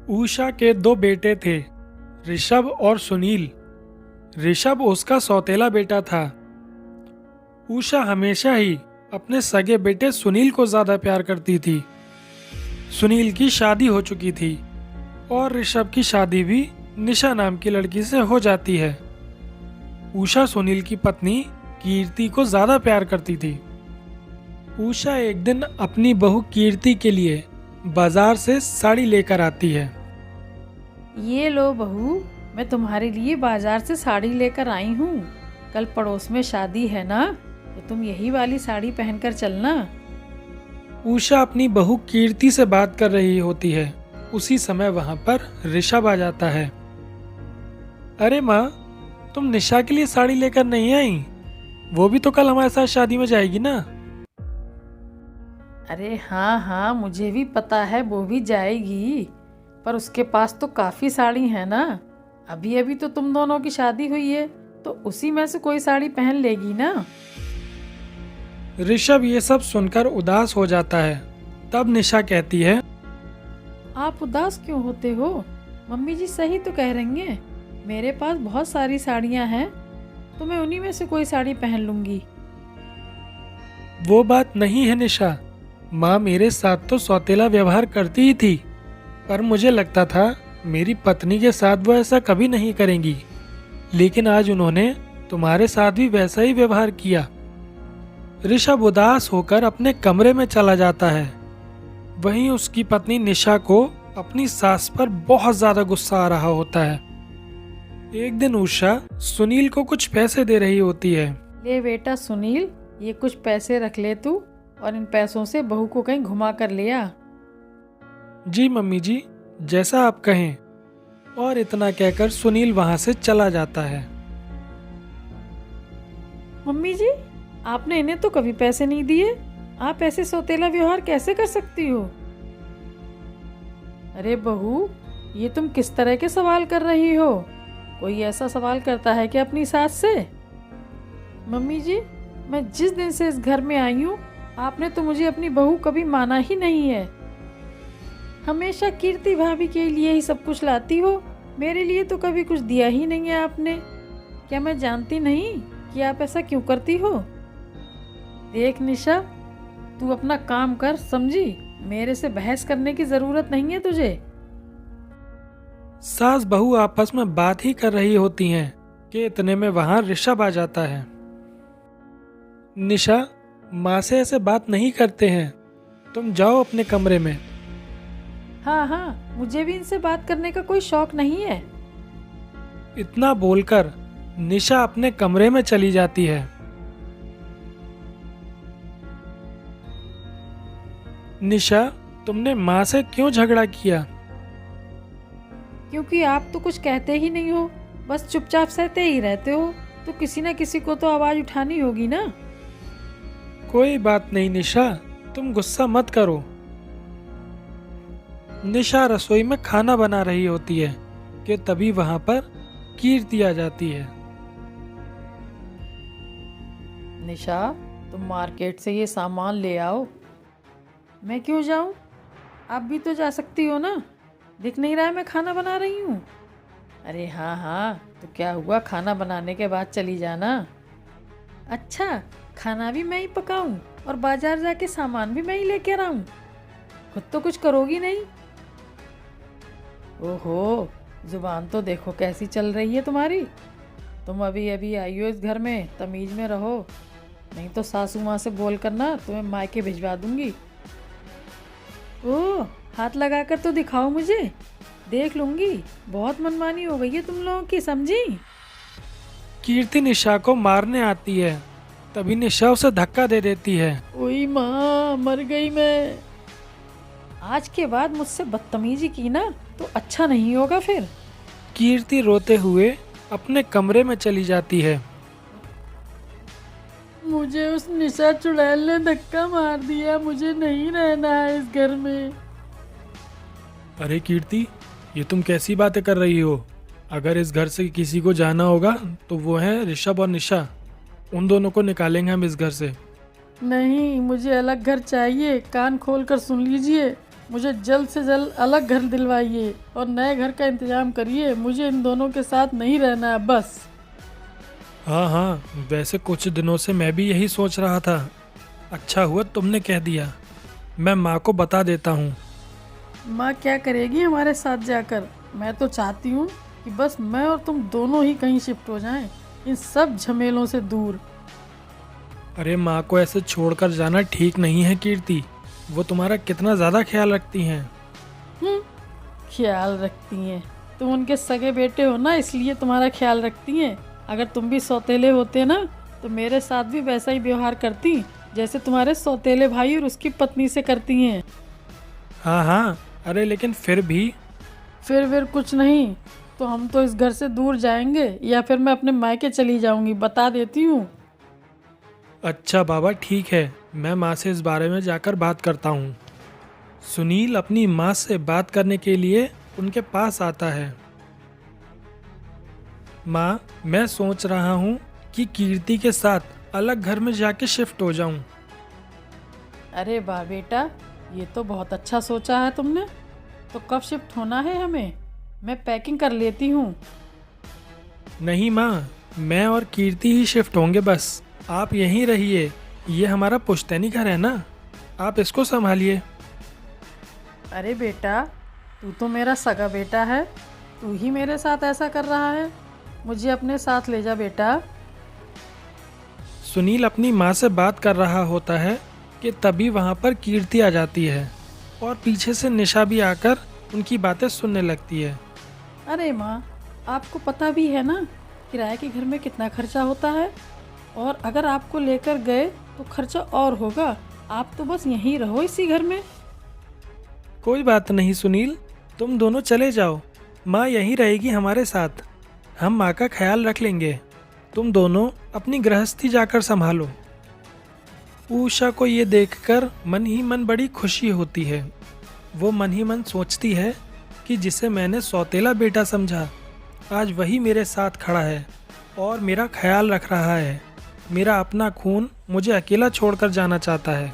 उषा के दो बेटे थे, ऋषभ और सुनील। ऋषभ उसका सौतेला बेटा था। उषा हमेशा ही अपने सगे बेटे सुनील को ज्यादा प्यार करती थी। सुनील की शादी हो चुकी थी और ऋषभ की शादी भी निशा नाम की लड़की से हो जाती है। उषा सुनील की पत्नी कीर्ति को ज्यादा प्यार करती थी। उषा एक दिन अपनी बहू कीर्ति के लिए बाजार से साड़ी लेकर आती है। ये लो बहू, मैं तुम्हारे लिए बाजार से साड़ी लेकर आई हूँ। कल पड़ोस में शादी है ना, तो तुम यही वाली साड़ी पहनकर चलना। उषा अपनी बहू कीर्ति से बात कर रही होती है। उसी समय वहां पर ऋषभ आ जाता है। अरे माँ, तुम निशा के लिए साड़ी लेकर नहीं आई? वो भी तो कल हमारे साथ शादी में जाएगी ना। अरे हाँ हाँ, मुझे भी पता है वो भी जाएगी, पर उसके पास तो काफ़ी साड़ी है ना। अभी अभी तो तुम दोनों की शादी हुई है, तो उसी में से कोई साड़ी पहन लेगी ना। ऋषभ ये सब सुनकर उदास हो जाता है। तब निशा कहती है, आप उदास क्यों होते हो? मम्मी जी सही तो कह रही हैं। मेरे पास बहुत सारी साड़ियाँ हैं, तो मैं उन्हीं में से कोई साड़ी पहन लूँगी। वो बात नहीं है निशा। माँ मेरे साथ तो सौतेला व्यवहार करती ही थी, पर मुझे लगता था मेरी पत्नी के साथ वो ऐसा कभी नहीं करेंगी, लेकिन आज उन्होंने तुम्हारे साथ भी वैसा ही व्यवहार किया। ऋषभ उदास होकर अपने कमरे में चला जाता है। वहीं उसकी पत्नी निशा को अपनी सास पर बहुत ज्यादा गुस्सा आ रहा होता है। एक दिन उषा सुनील को कुछ पैसे दे रही होती है। ले बेटा सुनील, ये कुछ पैसे रख ले तू, और इन पैसों से बहू को कहीं घुमा कर ले आ। जी मम्मी जी, जैसा आप कहें। और इतना कहकर सुनील वहां से चला जाता है। मम्मी जी, आपने इन्हें तो कभी पैसे नहीं दिए। आप ऐसे सौतेला व्यवहार कैसे कर सकती हो? अरे बहू, ये तुम किस तरह के सवाल कर रही हो? कोई ऐसा सवाल करता है क्या अपनी सास से? मम्मी जी, मैं जिस दिन से इस घर में आई हूँ, आपने तो मुझे अपनी बहू कभी माना ही नहीं है। हमेशा कीर्ति भाभी के लिए ही सब कुछ लाती हो, मेरे लिए तो कभी कुछ दिया ही नहीं है आपने। क्या मैं जानती नहीं कि आप ऐसा क्यों करती हो? देख निशा, तू अपना काम कर, समझी? मेरे से बहस करने की जरूरत नहीं है तुझे। सास बहू आपस में बात ही कर रही होती हैं कि इतने में वहां ऋषभ आ जाता है। निशा, माँ से ऐसे बात नहीं करते हैं, तुम जाओ अपने कमरे में। हाँ हाँ, मुझे भी इनसे बात करने का कोई शौक नहीं है। इतना बोलकर निशा अपने कमरे में चली जाती है। निशा, तुमने माँ से क्यों झगड़ा किया? क्योंकि आप तो कुछ कहते ही नहीं हो, बस चुपचाप सहते ही रहते हो, तो किसी न किसी को तो आवाज उठानी होगी ना। कोई बात नहीं निशा, तुम गुस्सा मत करो। निशा रसोई में खाना बना रही होती है कि तभी वहां पर कीर्ति आ जाती है। निशा, तुम मार्केट से ये सामान ले आओ। मैं क्यों जाऊं? आप भी तो जा सकती हो ना। दिख नहीं रहा है मैं खाना बना रही हूँ? अरे हाँ हाँ, तो क्या हुआ, खाना बनाने के बाद चली जाना। अच्छा, खाना भी मैं ही पकाऊं और बाजार जाके सामान भी मैं ही लेकर आऊं? खुद तो कुछ करोगी नहीं। ओहो, जुबान तो देखो कैसी चल रही है तुम्हारी। तुम अभी अभी आई हो इस घर में, तमीज में रहो, नहीं तो सासू माँ से बोल कर ना तुम्हें मायके भिजवा दूंगी। ओह, हाथ लगाकर तो दिखाओ मुझे, देख लूंगी। बहुत मनमानी हो गई है तुम लोगों की, समझी? कीर्ति निशा को मारने आती है, तभी निशा उसे धक्का दे देती है। ओई माँ, मर गई मैं। आज के बाद मुझसे बदतमीजी की ना तो अच्छा नहीं होगा फिर। कीर्ति रोते हुए अपने कमरे में चली जाती है। मुझे उस निशा चुड़ैल ने धक्का मार दिया, मुझे नहीं रहना है इस घर में। अरे कीर्ति, ये तुम कैसी बातें कर रही हो? अगर इस घर से किसी को जाना होगा तो वो है ऋषभ और निशा। उन दोनों को निकालेंगे हम इस घर से। नहीं, मुझे अलग घर चाहिए। कान खोल कर सुन लीजिए, मुझे जल्द से जल्द अलग घर दिलवाइए और नए घर का इंतजाम करिए। मुझे इन दोनों के साथ नहीं रहना है बस। हाँ हाँ, वैसे कुछ दिनों से मैं भी यही सोच रहा था। अच्छा हुआ तुमने कह दिया। मैं माँ को बता देता हूँ। माँ क्या करेगी हमारे साथ जाकर? मैं तो चाहती हूँ कि बस मैं और तुम दोनों ही कहीं शिफ्ट हो जाएं, इन सब झमेलों से दूर। अरे माँ को ऐसे छोड़कर जाना ठीक नहीं है कीर्ति। वो तुम्हारा कितना ज़्यादा ख्याल रखती हैं। हम्म, ख्याल रखती हैं? तुम उनके सगे बेटे हो ना, इसलिए तुम्हारा ख्याल रखती हैं। अगर तुम भी सौतेले होते ना तो मेरे साथ भी वैसा ही व्यवहार करती जैसे तुम्हारे सौतेले भाई और उसकी पत्नी से करती हैं। हाँ हाँ, अरे लेकिन फिर भी। फिर कुछ नहीं, तो हम तो इस घर से दूर जाएंगे या फिर मैं अपने मायके चली जाऊंगी, बता देती हूँ। अच्छा बाबा ठीक है, मैं माँ से इस बारे में जाकर बात करता हूँ। सुनील अपनी माँ से बात करने के लिए उनके पास आता है। माँ, मैं सोच रहा हूँ कि कीर्ति के साथ अलग घर में जाके शिफ्ट हो जाऊँ। अरे वाह बेटा, ये तो बहुत अच्छा सोचा है तुमने। तो कब शिफ्ट होना है हमें? मैं पैकिंग कर लेती हूँ। नहीं माँ, मैं और कीर्ति ही शिफ्ट होंगे बस। आप यहीं रहिए, ये हमारा पुश्तैनी घर है ना, आप इसको संभालिए। अरे बेटा, तू तो मेरा सगा बेटा है, तू ही मेरे साथ ऐसा कर रहा है। मुझे अपने साथ ले जा बेटा। सुनील अपनी माँ से बात कर रहा होता है कि तभी वहाँ पर कीर्ति आ जाती है और पीछे से निशा भी आकर उनकी बातें सुनने लगती है। अरे माँ, आपको पता भी है ना किराए के घर में कितना खर्चा होता है, और अगर आपको लेकर गए तो खर्चा और होगा। आप तो बस यहीं रहो इसी घर में। कोई बात नहीं सुनील, तुम दोनों चले जाओ, माँ यहीं रहेगी हमारे साथ। हम माँ का ख्याल रख लेंगे, तुम दोनों अपनी गृहस्थी जाकर संभालो। उषा को ये देखकर मन ही मन बड़ी खुशी होती है। वो मन ही मन सोचती है कि जिसे मैंने सौतेला बेटा समझा, आज वही मेरे साथ खड़ा है और मेरा ख्याल रख रहा है। मेरा अपना खून मुझे अकेला छोड़कर जाना चाहता है।